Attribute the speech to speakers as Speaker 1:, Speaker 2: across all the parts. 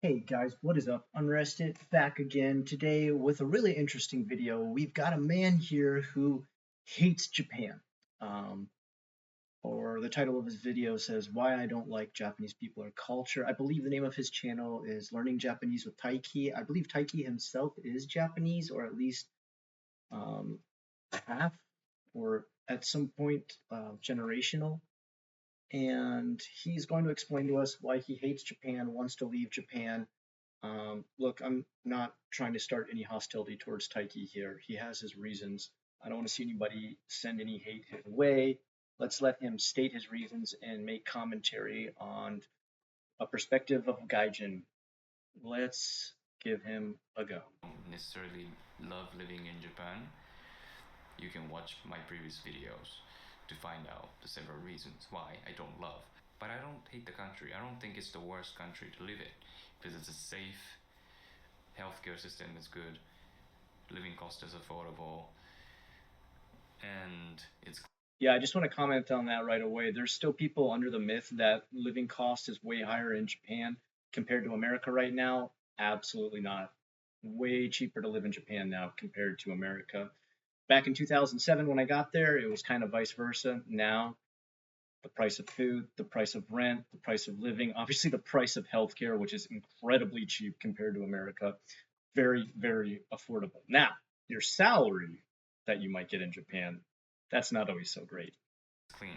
Speaker 1: Hey guys, what is up? Unrested back again today with a really interesting video. We've got a man here who hates Japan. Um, or the title of his video says, Why I Don't Like Japanese People or Culture. I believe the name of his channel is Learning Japanese with Taiki. I believe Taiki himself is Japanese, or at least um, half, or at some point generational. And he's going to explain to us why he hates Japan, wants to leave Japan. Look, I'm not trying to start any hostility towards Taiki here. He has his reasons. I don't want to see anybody send any hate his way. Let's let him state his reasons and make commentary on a perspective of Gaijin. Let's give him a go.
Speaker 2: Don't necessarily love living in Japan, you can watch my previous videos to find out the several reasons why I don't love. But I don't hate the country. I don't think it's the worst country to live in because it's a safe, healthcare system is good, living cost is affordable, and it's
Speaker 1: Yeah, I just want to comment on that right away. There's still people under the myth that living cost is way higher in Japan compared to America right now. Absolutely not. Way cheaper to live in Japan now compared to America. Back in 2007, when I got there, it was kind of vice versa. Now, the price of food, the price of rent, the price of living, obviously the price of healthcare, which is incredibly cheap compared to America, very, very affordable. Now, your salary that you might get in Japan, that's not always so great.
Speaker 2: clean.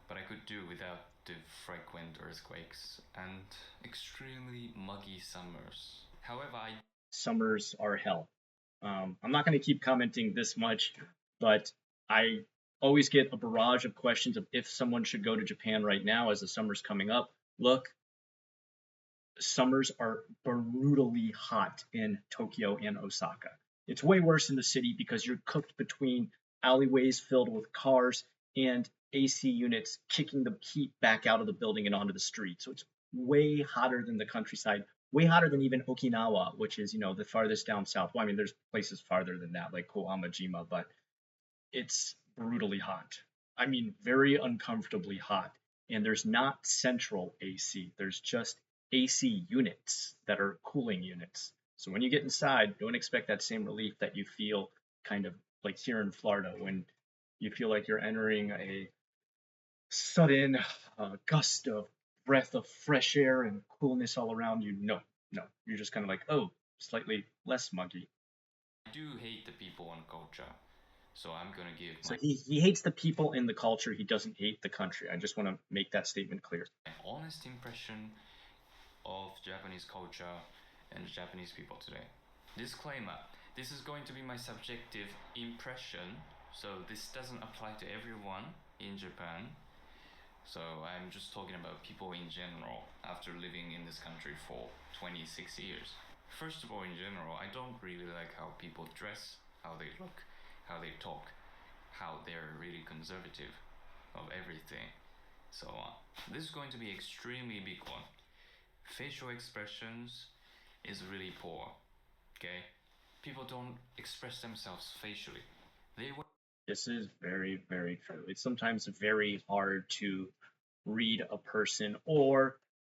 Speaker 2: But I could do without the frequent earthquakes and extremely muggy summers. However, I
Speaker 1: Summers are hell. I'm not going to keep commenting this much, but I always get a barrage of questions of if someone should go to Japan right now as the summer's coming up. Look, summers are brutally hot in Tokyo and Osaka. It's way worse in the city because you're cooked between alleyways filled with cars and AC units kicking the heat back out of the building and onto the street. So it's way hotter than the countryside, way hotter than even Okinawa, which is, the farthest down south. Well, I mean, there's places farther than that, like Kohamajima, but it's brutally hot. I mean, very uncomfortably hot. And there's not central AC, there's just AC units that are cooling units. So when you get inside, don't expect that same relief that you feel kind of like here in Florida when you feel like you're entering a sudden gust of breath of fresh air and coolness all around you. No, no. You're just kind of like, oh, slightly less muggy.
Speaker 2: do hate the people and culture. So I'm gonna give
Speaker 1: So
Speaker 2: my
Speaker 1: he hates the people and the culture. He doesn't hate the country. I just want to make that statement clear.
Speaker 2: honest impression of Japanese culture and Japanese people today. Disclaimer, this is going to be my subjective impression, so this doesn't apply to everyone in Japan. So I'm just talking about people in general after living in this country for 26 years. First of all, in general, I don't really like how people dress, how they look, how they talk, how they're really conservative of everything, so on. This is going to be extremely big one. Facial expressions is really poor. Okay, people don't express themselves facially. They were
Speaker 1: This is very, very true. It's sometimes very hard to read a person, or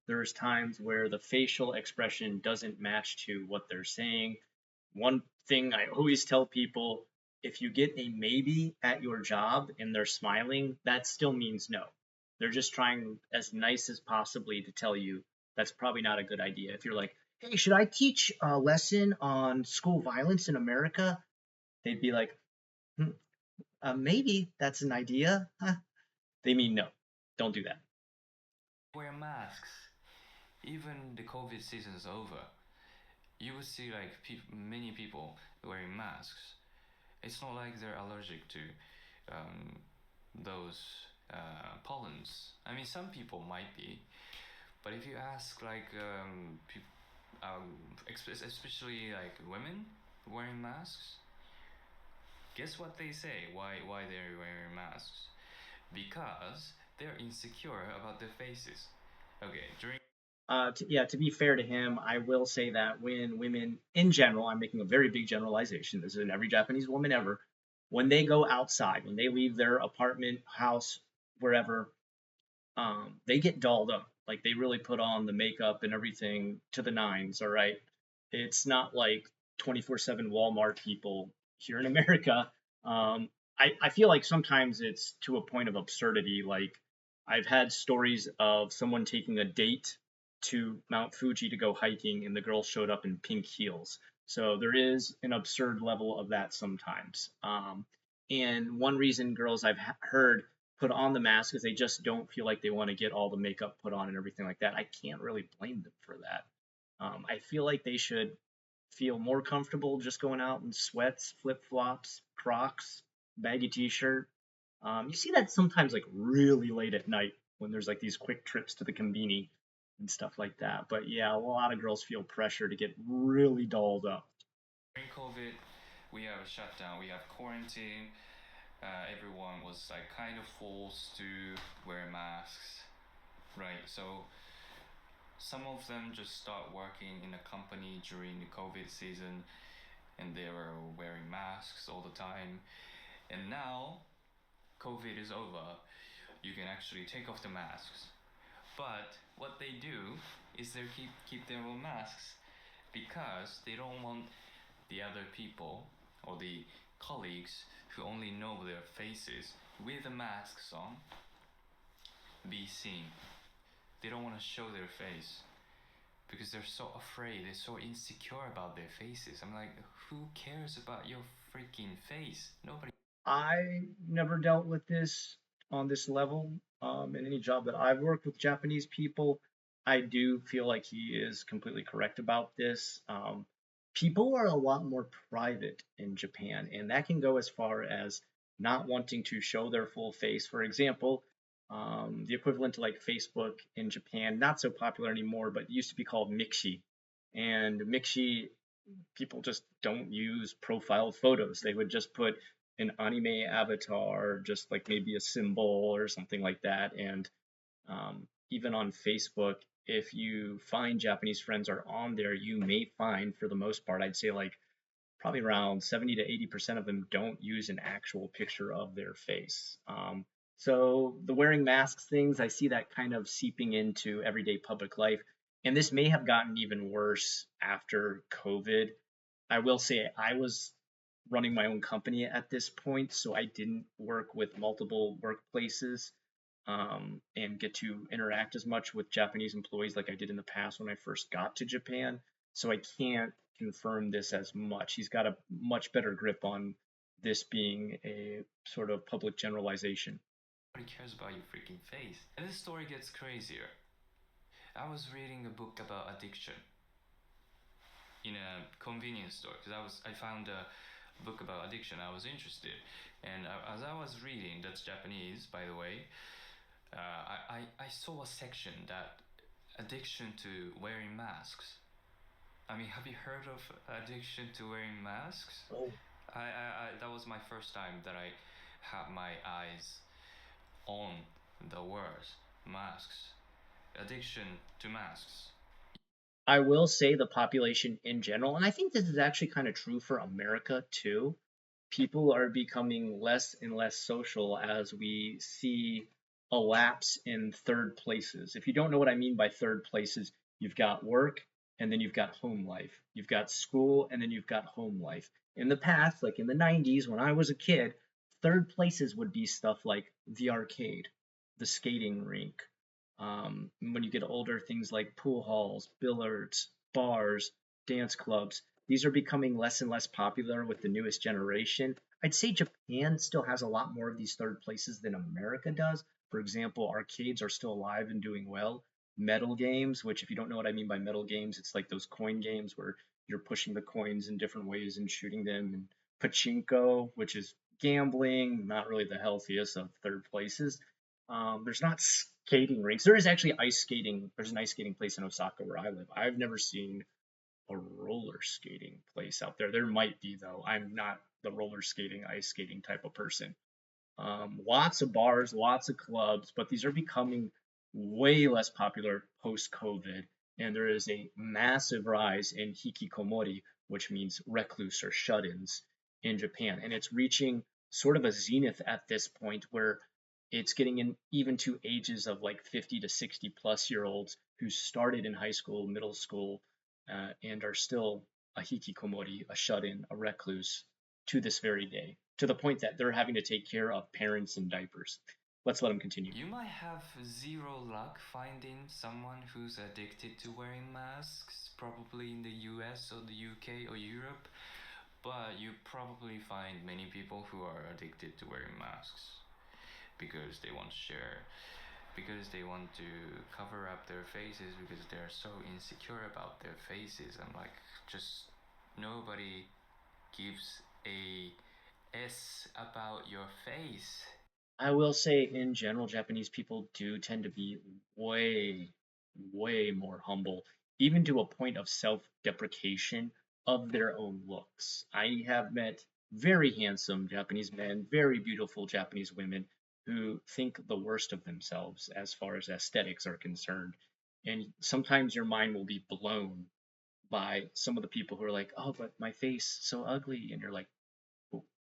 Speaker 1: there's times where the facial expression doesn't match to what they're saying. One thing I always tell people, if you get a maybe at your job and they're smiling, that still means no. They're just trying as nice as possibly to tell you that's probably not a good idea. If you're like, hey, should I teach a lesson on school violence in America? They'd be like, hmm, maybe that's an idea. Huh? They mean no, don't do that.
Speaker 2: wear masks. Even the COVID season is over, you will see like many people wearing masks. It's not like they're allergic to um, those pollens. I mean, some people might be, but if you ask like especially like women wearing masks, guess what they say? Why they're wearing masks? Because they're insecure about their faces. Okay, during
Speaker 1: Yeah, to be fair to him, I will say that when women in general, I'm making a very big generalization, this is in every Japanese woman ever, when they go outside, when they leave their apartment, house, wherever, they get dolled up. Like they really put on the makeup and everything to the nines, all right? It's not like 24/7 Walmart people here in America. Um, I feel like sometimes it's to a point of absurdity. Like I've had stories of someone taking a date to Mount Fuji to go hiking, and the girl showed up in pink heels. So there is an absurd level of that sometimes. And one reason girls I've heard put on the mask is they just don't feel like they want to get all the makeup put on and everything like that. I can't really blame them for that. I feel like they should feel more comfortable just going out in sweats, flip flops, Crocs, baggy t-shirt. You see that sometimes like really late at night when there's like these quick trips to the conveni and stuff like that. But yeah, a lot of girls feel pressure to get really dolled up.
Speaker 2: During COVID, we have a shutdown, we have quarantine. Everyone was like kind of forced to wear masks, right? So some of them just start working in a company during the COVID season, and they were wearing masks all the time. And now COVID is over, you can actually take off the masks. But what they do is they keep their own masks because they don't want the other people or the colleagues who only know their faces with the masks on be seen. They don't want to show their face because they're so afraid, they're so insecure about their faces. I'm like, who cares about your freaking face? Nobody.
Speaker 1: I never dealt with this on this level in any job that I've worked with Japanese people. I do feel like he is completely correct about this. People are a lot more private in Japan, and that can go as far as not wanting to show their full face. For example, the equivalent to like Facebook in Japan, not so popular anymore, but used to be called Mixi. And Mixi people just don't use profile photos. They would just put an anime avatar, just like maybe a symbol or something like that. And even on Facebook, if you find Japanese friends are on there, you may find, for the most part, I'd say like probably around 70 to 80% of them don't use an actual picture of their face. So the wearing masks things, I see that kind of seeping into everyday public life. And this may have gotten even worse after COVID. I will say I was running my own company at this point, so I didn't work with multiple workplaces and get to interact as much with Japanese employees like I did in the past when I first got to Japan. So I can't confirm this as much. He's got a much better grip on this being a sort of public generalization.
Speaker 2: Cares about your freaking face. And this story gets crazier. I was reading a book about addiction in a convenience store because I found a book about addiction. I was interested, and as I was reading, that's Japanese, by the way. I saw a section that addiction to wearing masks. I mean, have you heard of addiction to wearing masks?
Speaker 1: Oh,
Speaker 2: That was my first time that I had my eyes on the words masks. Addiction to masks.
Speaker 1: I will say the population in general, and I think this is actually kind of true for America too. People are becoming less and less social as we see a lapse in third places. If you don't know what I mean by third places, you've got work and then you've got home life. You've got school and then you've got home life. In the past, like in the 90s when I was a kid, third places would be stuff like the arcade, the skating rink. When you get older, things like pool halls, billiards, bars, dance clubs, these are becoming less and less popular with the newest generation. I'd say Japan still has a lot more of these third places than America does. For example, arcades are still alive and doing well. Metal games, which if you don't know what I mean by metal games, it's like those coin games where you're pushing the coins in different ways and shooting them. And pachinko, which is gambling, not really the healthiest of third places. There's not skating rinks. There is actually ice skating. There's an ice skating place in Osaka where I live. I've never seen a roller skating place out there. There might be though. I'm not the roller skating, ice skating type of person. Lots of bars, lots of clubs, but these are becoming way less popular post COVID. And there is a massive rise in hikikomori, which means recluse or shut ins in Japan. And it's reaching sort of a zenith at this point where It's getting in even to ages of like 50 to 60 plus year olds who started in high school, middle school, and are still a hikikomori, a shut-in, a recluse to this very day, to the point that they're having to take care of parents in diapers. Let's let them continue.
Speaker 2: You might have zero luck finding someone who's addicted to wearing masks, probably in the US or the UK or Europe, but you probably find many people who are addicted to wearing masks because they want to share, because they want to cover up their faces, because they're so insecure about their faces. And like, just nobody gives a S about your face.
Speaker 1: I will say, in general, Japanese people do tend to be way, way more humble, even to a point of self-deprecation of their own looks. I have met very handsome Japanese men, very beautiful Japanese women who think the worst of themselves as far as aesthetics are concerned. And sometimes your mind will be blown by some of the people who are like, "Oh, but my face so ugly," and you're like,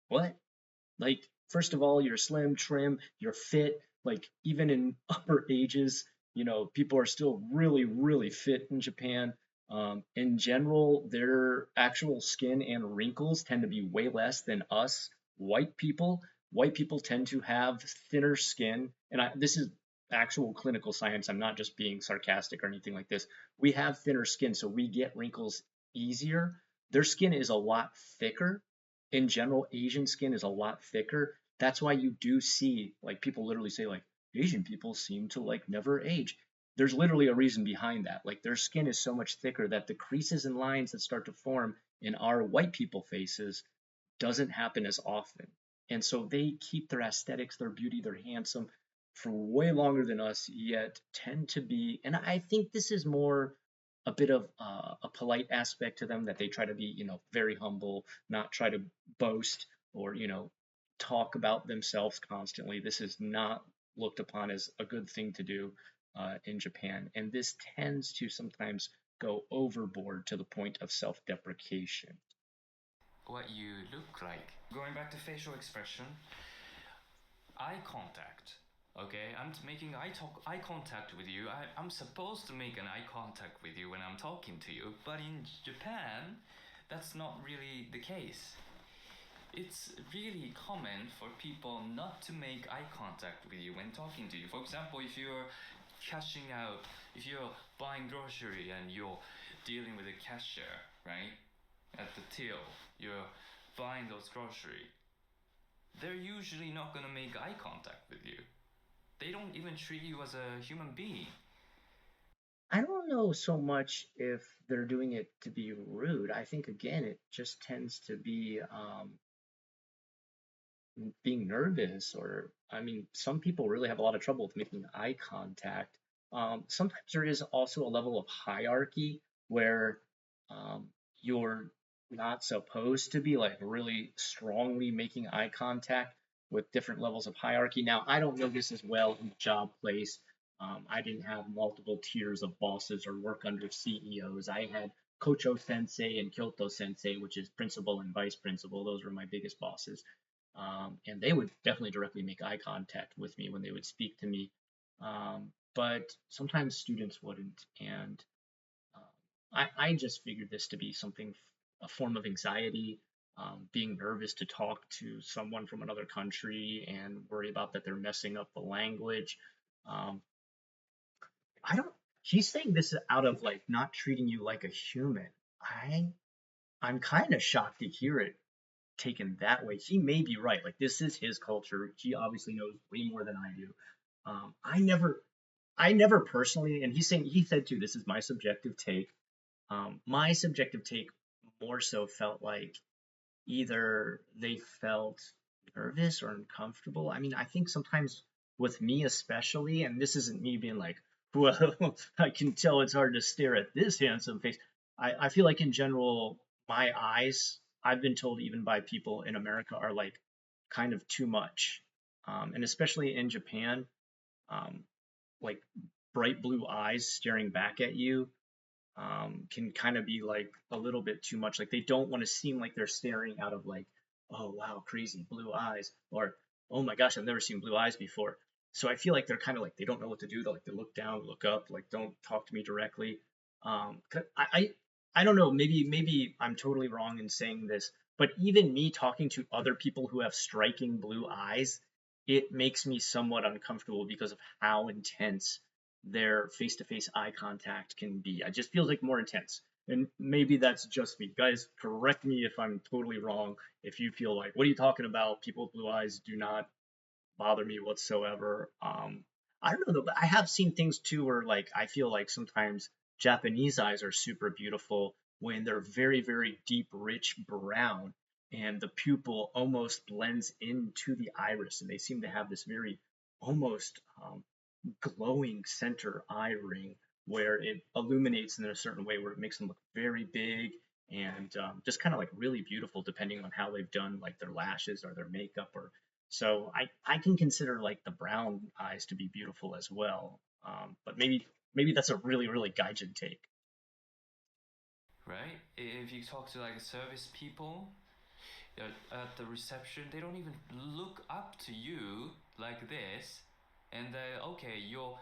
Speaker 1: "What?" Like, first of all, you're slim, trim, you're fit. Like, even in upper ages, people are still really, really fit in Japan. In general, their actual skin and wrinkles tend to be way less than us white people. White people tend to have thinner skin, and this is actual clinical science. I'm not just being sarcastic or anything like this. We have thinner skin, so we get wrinkles easier. Their skin is a lot thicker. In general, Asian skin is a lot thicker. That's why you do see, like, people literally say, like, Asian people seem to like never age. There's literally a reason behind that. Like, their skin is so much thicker that the creases and lines that start to form in our white people faces doesn't happen as often. And so they keep their aesthetics, their beauty, their handsome for way longer than us, yet tend to be, and I think this is more a bit of a polite aspect to them, that they try to be, very humble, not try to boast or, talk about themselves constantly. This is not looked upon as a good thing to do in Japan. And this tends to sometimes go overboard to the point of self-deprecation.
Speaker 2: What you look like. Going back to facial expression, eye contact. Okay, I'm making eye contact with you. I'm supposed to make an eye contact with you when I'm talking to you, but in Japan, that's not really the case. It's really common for people not to make eye contact with you when talking to you. For example, if you're cashing out, if you're buying grocery and you're dealing with a cashier, right? At the till, you're buying those grocery. They're usually not gonna make eye contact with you. They don't even treat you as a human being.
Speaker 1: I don't know so much if they're doing it to be rude. I think, again, it just tends to be being nervous, or, I mean, some people really have a lot of trouble with making eye contact. Sometimes there is also a level of hierarchy where um, you're not supposed to be like really strongly making eye contact with different levels of hierarchy. Now, I don't know this as well in the job place. I didn't have multiple tiers of bosses or work under CEOs. I had Kocho Sensei and Kyoto Sensei, which is principal and vice principal. Those were my biggest bosses. And they would definitely directly make eye contact with me when they would speak to me. But sometimes students wouldn't. And I just figured this to be something, a form of anxiety, being nervous to talk to someone from another country and worry about that they're messing up the language. Um, I don't, He's saying this out of like not treating you like a human. I, I'm kind of shocked to hear it taken that way. He may be right. Like, this is his culture. He obviously knows way more than I do. Um, I never, I never personally, and he said too, this is my subjective take. My subjective take more so felt like either they felt nervous or uncomfortable. I mean, I think sometimes with me especially, and this isn't me being like, well, I can tell it's hard to stare at this handsome face. I feel like in general, my eyes, I've been told even by people in America, are like kind of too much. And especially in Japan, um, like bright blue eyes staring back at you can kind of be like a little bit too much. Like, they don't want to seem like they're staring out of like, oh wow, crazy blue eyes, or oh my gosh, I've never seen blue eyes before. So I feel like they're kind of like they don't know what to do. They look down, look up, like don't talk to me directly. 'Cause I don't know. Maybe I'm totally wrong in saying this, but even me talking to other people who have striking blue eyes, it makes me somewhat uncomfortable because of how intense their face-to-face eye contact can be. It just feels like more intense. And maybe that's just me. Guys, correct me if I'm totally wrong. If you feel like, what are you talking about? People with blue eyes do not bother me whatsoever. I don't know though, but I have seen things too where like I feel like sometimes Japanese eyes are super beautiful when they're very, very deep, rich brown, and the pupil almost blends into the iris, and they seem to have this very almost glowing center eye ring where it illuminates in a certain way where it makes them look very big and just kind of like really beautiful depending on how they've done like their lashes or their makeup or so I can consider like the brown eyes to be beautiful as well. But maybe that's a really gaijin take.
Speaker 2: right? If you talk to like service people at the reception, they don't even look up to you like this, and they okay, your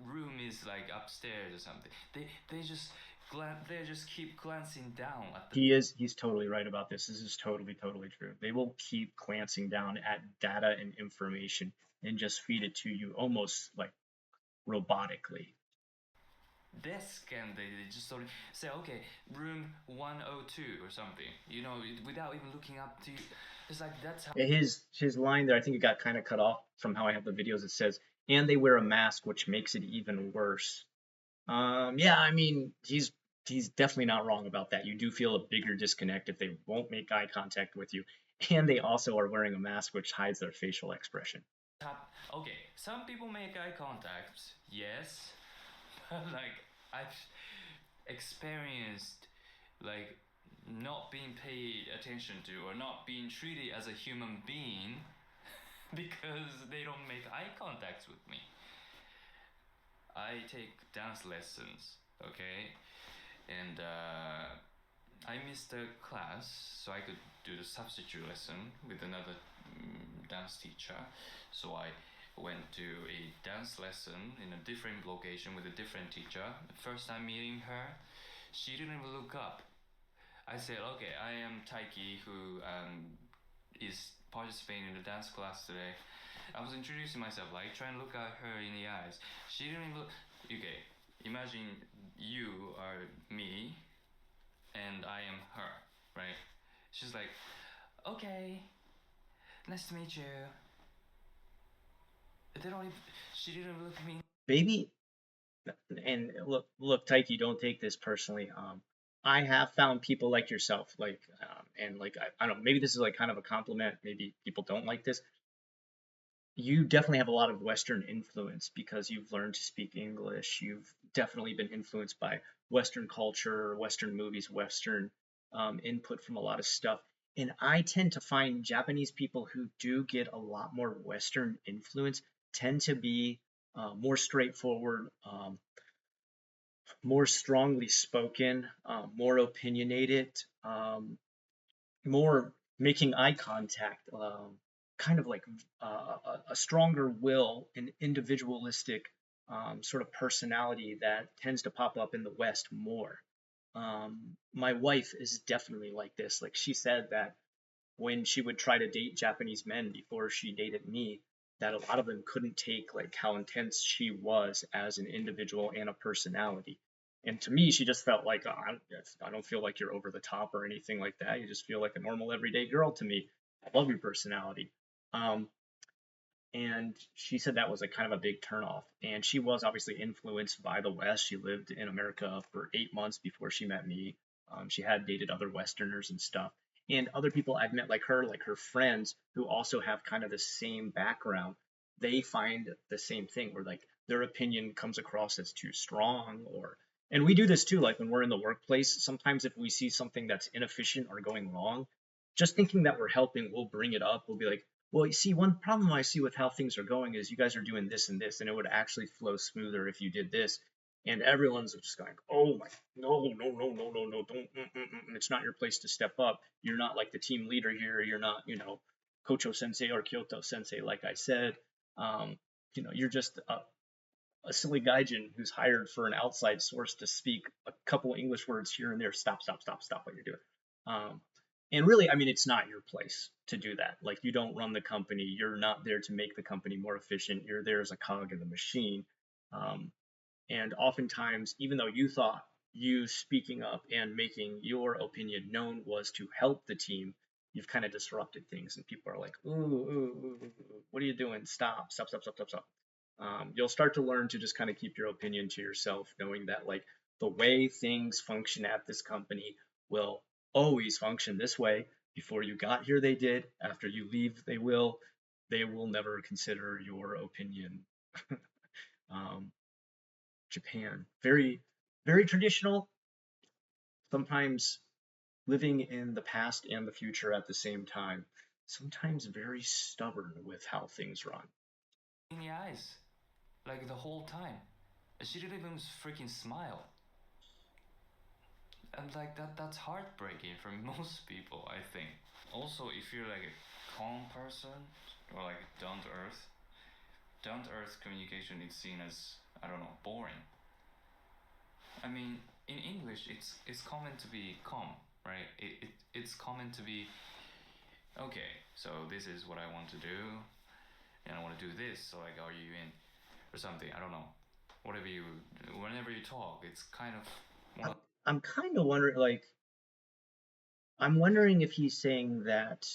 Speaker 2: room is like upstairs or something. They just they just keep glancing down at the.
Speaker 1: He's totally right about this. This is totally true. They will keep glancing down at data and information and just feed it to you almost like robotically.
Speaker 2: Desk, and they just sort of say, okay, room 102 or something, you know, without even looking up to you. It's like that's how.
Speaker 1: His line there, I think it got kind of cut off from how I have the videos. It says, "And they wear a mask, which makes it even worse." Yeah, I mean, he's definitely not wrong about that. You do feel a bigger disconnect if they won't make eye contact with you, and they also are wearing a mask which hides their facial expression.
Speaker 2: Okay, some people make eye contact, yes, but like I've experienced like not being paid attention to or not being treated as a human being because they don't make eye contact with me. I take dance lessons, okay, and I missed a class so I could do the substitute lesson with another dance teacher. So I went to a dance lesson in a different location with a different teacher. The first time meeting her, she didn't even look up. I said, okay, I am Taiki, who is participating in the dance class today. I was introducing myself, like trying to look at her in the eyes. She didn't even look. Okay, imagine you are me and I am her, right? She's like, okay, nice to meet you. They don't even, she didn't look at me.
Speaker 1: Maybe, and look, Taiki, don't take this personally. I have found people like yourself, like, and like I don't know, maybe this is like kind of a compliment. Maybe people don't like this. You definitely have a lot of Western influence because you've learned to speak English. You've definitely been influenced by Western culture, Western movies, Western input from a lot of stuff. And I tend to find Japanese people who do get a lot more Western influence tend to be more straightforward, more strongly spoken, more opinionated, more making eye contact, kind of like a stronger will, an individualistic sort of personality that tends to pop up in the West more. My wife is definitely like this. Like she said that when she would try to date Japanese men before she dated me, that a lot of them couldn't take like how intense she was as an individual and a personality. And to me, she just felt like, oh, I don't feel like you're over the top or anything like that. You just feel like a normal everyday girl to me. I love your personality. Um, and she said that was a kind of a big turnoff. And she was obviously influenced by the West. She lived in America for 8 months before she met me. She had dated other Westerners and stuff. And other people I've met, like her friends who also have kind of the same background, they find the same thing where like their opinion comes across as too strong or, and we do this too, like when we're in the workplace, sometimes if we see something that's inefficient or going wrong, just thinking that we're helping, we'll bring it up. We'll be like, well, you see, one problem I see with how things are going is you guys are doing this and this, and it would actually flow smoother if you did this. And everyone's just going, oh my, no, don't, it's not your place to step up. You're not like the team leader here. You're not, Kocho sensei or Kyoto sensei, like I said. you're just a silly gaijin who's hired for an outside source to speak a couple English words here and there. Stop, stop, stop, stop what you're doing. Um, and really, I mean, it's not your place to do that. Like, you don't run the company. You're not there to make the company more efficient. You're there as a cog in the machine. Um, and oftentimes, even though you thought you speaking up and making your opinion known was to help the team, you've kind of disrupted things, and people are like, ooh, ooh, ooh, what are you doing? Stop, stop, stop, stop, stop, stop. You'll start to learn to just kind of keep your opinion to yourself, knowing that like the way things function at this company will always function this way. Before you got here, they did. After you leave, they will. They will never consider your opinion. um, Japan, very, very traditional. Sometimes living in the past and the future at the same time. Sometimes very stubborn with how things run.
Speaker 2: In the eyes, like the whole time. She didn't even freaking smile. And like that's heartbreaking for most people, I think. Also, if you're like a calm person or like down to earth communication is seen as, I don't know, boring. I mean, in English, it's common to be calm, right? It's common to be okay. So this is what I want to do, and I want to do this. So like, are you in or something? I don't know. Whatever you, whenever you talk, it's kind of one
Speaker 1: I'm,
Speaker 2: of
Speaker 1: I'm kind of wondering, like, I'm wondering if he's saying that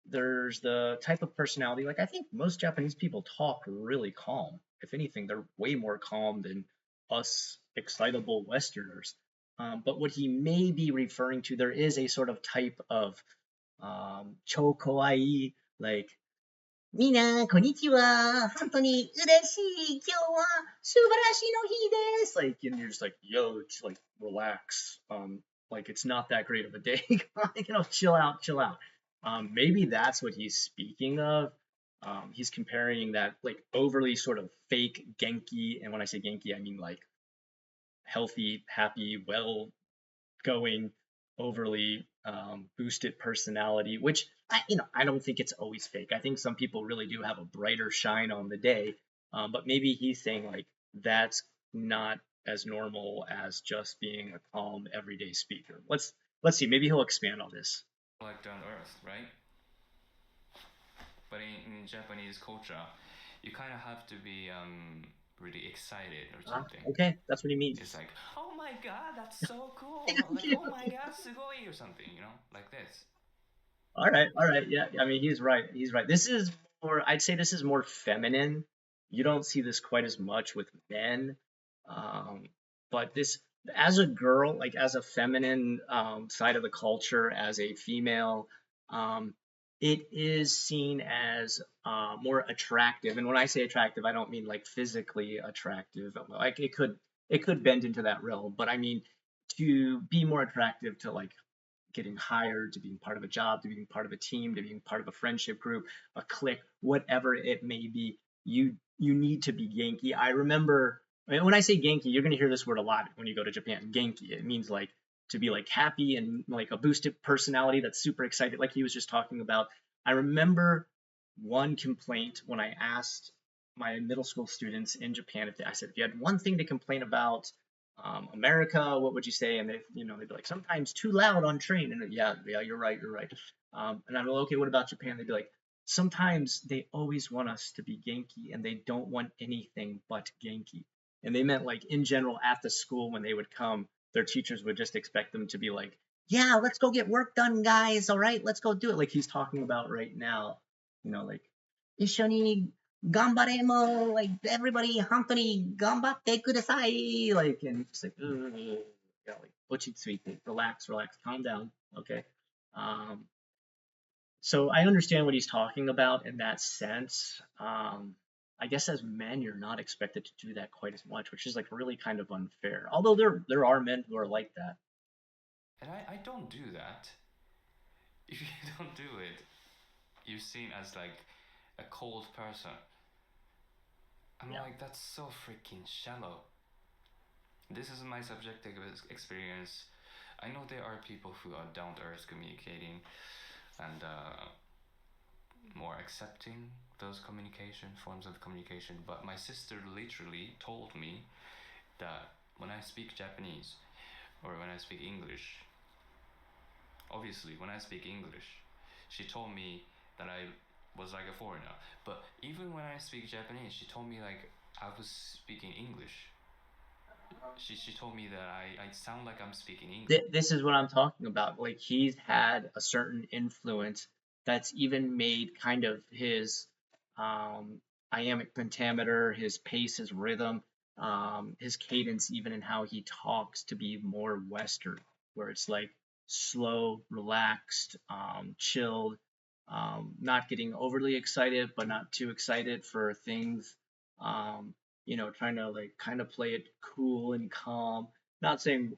Speaker 1: there's the type of personality, like, I think most Japanese people talk really calm. If anything, they're way more calm than us excitable Westerners. But what he may be referring to, there is a sort of type of cho kawaii, like みんな、こんにちは。本当に嬉しい。今日は素晴らしいの日です。Like, and you're just like, yo, just like, relax. Like, it's not that great of a day. Chill out, chill out. Maybe that's what he's speaking of. He's comparing that, like, overly sort of fake Genki. And when I say Genki, I mean, like, healthy, happy, well going, overly boosted personality, which I don't think it's always fake. I think some people really do have a brighter shine on the day, but maybe he's saying like that's not as normal as just being a calm everyday speaker. Let's see. Maybe he'll expand on this.
Speaker 2: like down to earth, right? But in Japanese culture, you kind of have to be really excited or something.
Speaker 1: Okay, that's what he
Speaker 2: It's
Speaker 1: means.
Speaker 2: like, oh my god, that's so cool! Like, oh my god, sugoi or something, like this.
Speaker 1: All right, yeah. I mean, he's right. He's right. This is more. I'd say this is more feminine. You don't see this quite as much with men, um, but this, as a girl, like as a feminine side of the culture, as a female, um, it is seen as more attractive. And when I say attractive, I don't mean like physically attractive. Like it could bend into that realm, but I mean to be more attractive to like getting hired, to being part of a job, to being part of a team, to being part of a friendship group, a clique, whatever it may be, you need to be Genki. I remember, I mean, when I say Genki, you're going to hear this word a lot when you go to Japan. Genki. It means like to be like happy and like a boosted personality that's super excited, like he was just talking about. I remember one complaint when I asked my middle school students in Japan if I said if you had one thing to complain about America, what would you say? And they'd be like, sometimes too loud on train. And yeah, yeah, you're right, you're right. And I'm like, okay, what about Japan? They'd be like, sometimes they always want us to be Genki and they don't want anything but Genki. And they meant like in general at the school when they would come, their teachers would just expect them to be like, yeah, let's go get work done, guys. All right, let's go do it. Like he's talking about right now, like 一緒に頑張れも like everybody 本当に頑張ってください like and it's like yeah, like 落ち着いて relax, relax, calm down, okay. So I understand what he's talking about in that sense. I guess as men you're not expected to do that quite as much, which is like really kind of unfair, although there are men who are like that.
Speaker 2: And I don't do that. If you don't do it, you're seen as like a cold person. I'm
Speaker 1: Yeah.
Speaker 2: like, that's so freaking shallow. This is my subjective experience. I know there are people who are down to earth communicating, and more accepting those communication forms of communication. But my sister literally told me that when I speak Japanese or when I speak English, obviously when I speak English, she told me that I was like a foreigner. But even when I speak Japanese, she told me like I was speaking English. She told me that I sound like I'm speaking English.
Speaker 1: This is what I'm talking about. Like he's had a certain influence that's even made kind of his iambic pentameter, his pace, his rhythm, his cadence, even in how he talks to be more Western, where it's like slow, relaxed, chilled, not getting overly excited, but not too excited for things. Um, trying to like kind of play it cool and calm. Not saying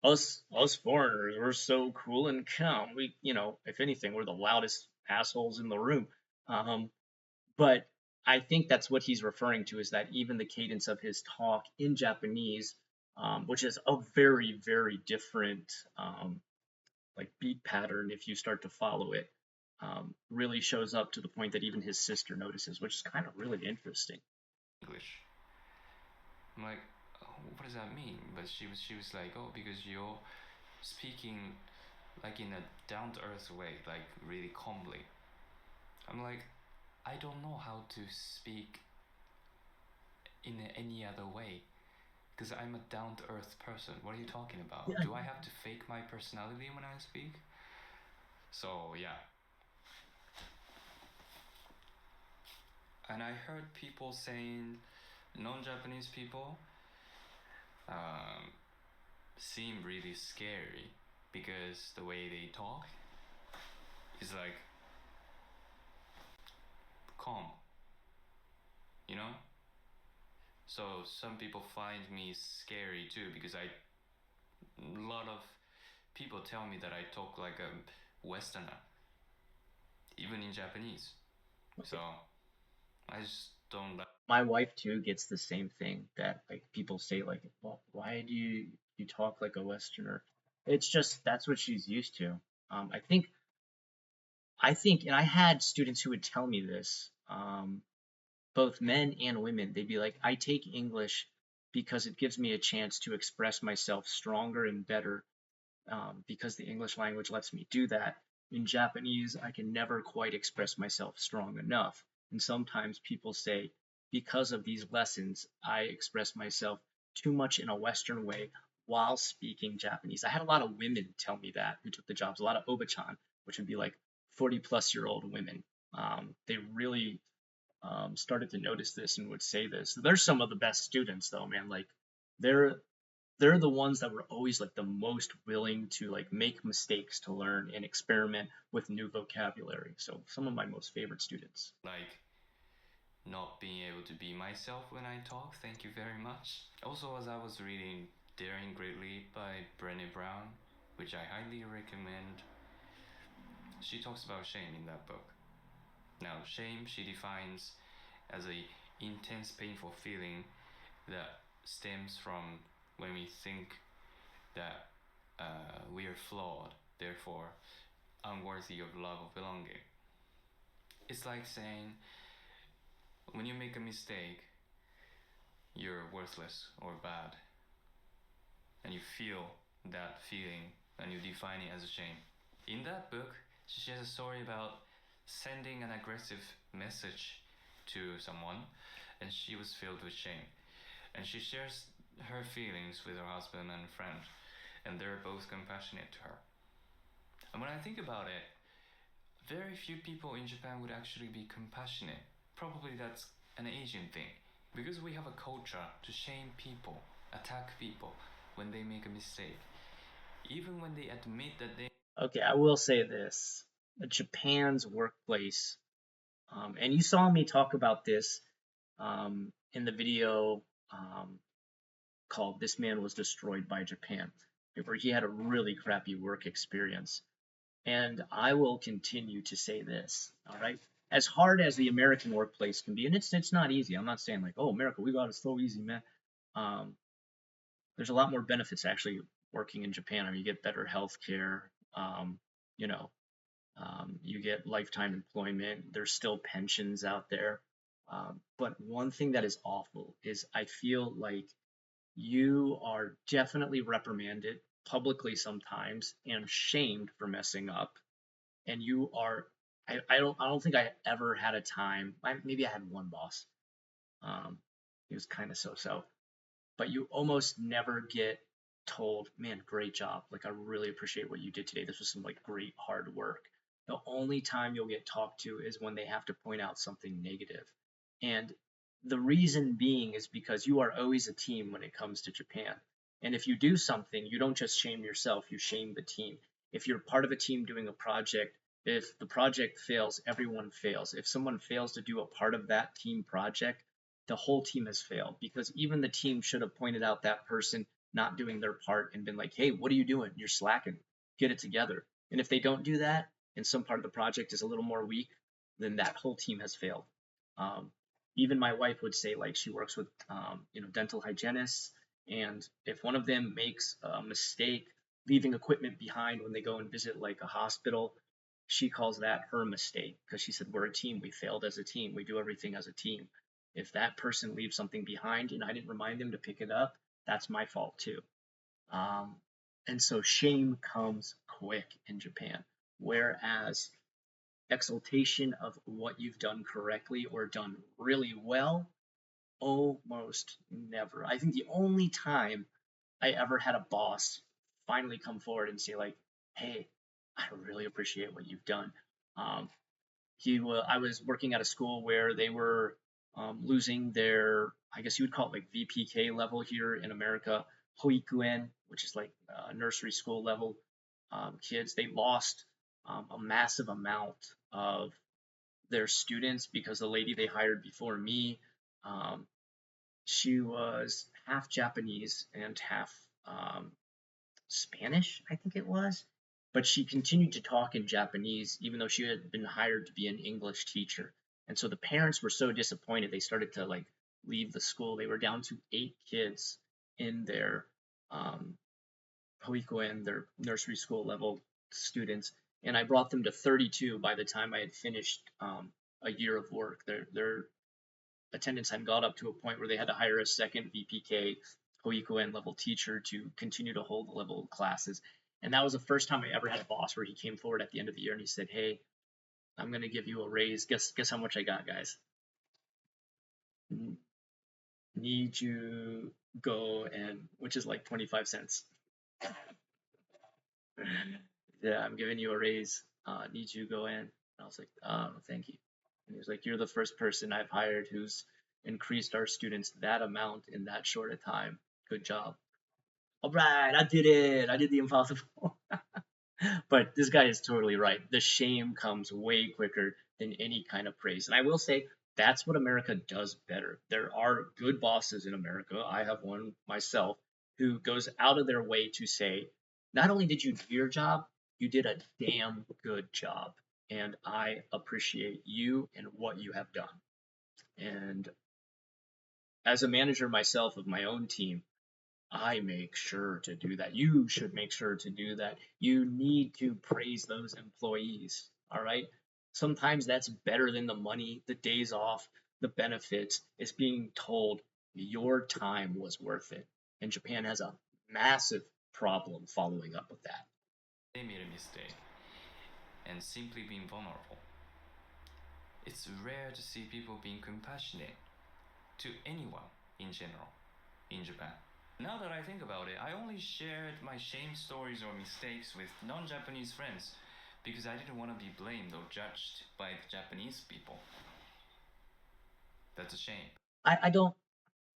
Speaker 1: us foreigners, we're so cool and calm. We, if anything, we're the loudest assholes in the room. Um, but I think that's what he's referring to is that even the cadence of his talk in Japanese, which is a very, very different like beat pattern if you start to follow it, really shows up to the point that even his sister notices, which is kind of really interesting.
Speaker 2: English. I'm like, oh, what does that mean? But she was like, oh, because you're speaking like in a down to earth way, like really calmly. I'm like, I don't know how to speak in any other way because I'm a down to earth person. What are you talking about?
Speaker 1: Yeah.
Speaker 2: Do I have to fake my personality when I speak? So, yeah. And I heard people saying non Japanese people um, seem really scary because the way they talk is like calm, you know? So some people find me scary too because a lot of people tell me that I talk like a Westerner, even in Japanese. So
Speaker 1: Okay.
Speaker 2: I just don't like.
Speaker 1: My wife too gets the same thing that like people say like, well, why do you talk like a Westerner? It's just that's what she's used to. I think, and I had students who would tell me this, both men and women. They'd be like, I take English because it gives me a chance to express myself stronger and better because the English language lets me do that. In Japanese, I can never quite express myself strong enough. And sometimes people say, because of these lessons, I express myself too much in a Western way while speaking Japanese. I had a lot of women tell me that who took the jobs, a lot of obachan, which would be like 40-plus-year-old women. They really started to notice this and would say this. They're some of the best students, though, man. Like, they're they're the ones that were always like the most willing to like make mistakes to learn and experiment with new vocabulary. So some of my most favorite students.
Speaker 2: Like not being able to be myself when I talk. Thank you very much. Also, as I was reading Daring Greatly by Brené Brown, which I highly recommend, she talks about shame in that book. Now, shame she defines as a intense, painful feeling that stems from when we think that we are flawed, therefore unworthy of love or belonging. It's like saying when you make a mistake, you're worthless or bad, and you feel that feeling and you define it as a shame. In that book, she shares a story about sending an aggressive message to someone, and she was filled with shame. And she shares her feelings with her husband and friend, and they're both compassionate to her. And when I think about it, very few people in Japan would actually be compassionate. Probably that's an Asian thing. Because we have a culture to shame people, attack people when they make a mistake. Even when they admit that they.
Speaker 1: Okay, I will say this: Japan's workplace, and you saw me talk about this in the video called "This Man Was Destroyed by Japan," where he had a really crappy work experience. And I will continue to say this, all right? As hard as the American workplace can be, and it's not easy. I'm not saying like, oh, America, we got it so easy, man. Um, there's a lot more benefits actually working in Japan. I mean, you get better health care. You know, You get lifetime employment. There's still pensions out there. But one thing that is awful is I feel like you are definitely reprimanded publicly sometimes and shamed for messing up. And you are, I don't think I ever had a time, maybe I had one boss. Um, he was kind of so, but you almost never get told, man, great job. Like, I really appreciate what you did today. This was some like great hard work. The only time you'll get talked to is when they have to point out something negative. And the reason being is because you are always a team when it comes to Japan. And if you do something, you don't just shame yourself, you shame the team. If you're part of a team doing a project, if the project fails, everyone fails. If someone fails to do a part of that team project, the whole team has failed because even the team should have pointed out that person not doing their part and been like, hey, what are you doing? You're slacking. Get it together. And if they don't do that and some part of the project is a little more weak, then that whole team has failed. Um, Even my wife would say, like, she works with, dental hygienists. And if one of them makes a mistake leaving equipment behind when they go and visit like a hospital, she calls that her mistake because she said, we're a team. We failed as a team. We do everything as a team. If that person leaves something behind and I didn't remind them to pick it up, that's my fault too. Um, and so shame comes quick in Japan, whereas exaltation of what you've done correctly or done really well, almost never. I think the only time I ever had a boss finally come forward and say like, "Hey, I really appreciate what you've done." Um, I was working at a school where they were losing their, I guess you would call it like VPK level here in America, hoikuen, which is like nursery school level kids. They lost a massive amount of their students because the lady they hired before me, um, she was half Japanese and half um, Spanish, I think it was. But she continued to talk in Japanese, even though she had been hired to be an English teacher. And so the parents were so disappointed, they started to like leave the school. They were down to 8 kids in their um, Hoikoen, their nursery school level students. And I brought them to 32 by the time I had finished a year of work. Their attendance had got up to a point where they had to hire a second VPK Hoikoen level teacher to continue to hold the level of classes. And that was the first time I ever had a boss where he came forward at the end of the year and he said, "Hey, I'm gonna give you a raise. Guess how much I got, guys? Need you go and," which is like 25 cents. "Yeah, I'm giving you a raise. Need you go in." And I was like, "Oh, thank you." And he was like, "You're the first person I've hired who's increased our students that amount in that short a time. Good job." All right, I did it. I did the impossible. But this guy is totally right. The shame comes way quicker than any kind of praise. And I will say that's what America does better. There are good bosses in America. I have one myself who goes out of their way to say, not only did you do your job, you did a damn good job. And I appreciate you and what you have done. And as a manager myself of my own team, I make sure to do that. You should make sure to do that. You need to praise those employees. All right. Sometimes that's better than the money, the days off, the benefits. Is being told your time was worth it. And Japan has a massive problem following up with that.
Speaker 2: They made a mistake and simply being vulnerable. It's rare to see people being compassionate to anyone in general in Japan. Now that I think about it, I only shared my shame stories or mistakes with non Japanese friends because I didn't want to be blamed or judged by the Japanese people. That's a shame.
Speaker 1: I don't,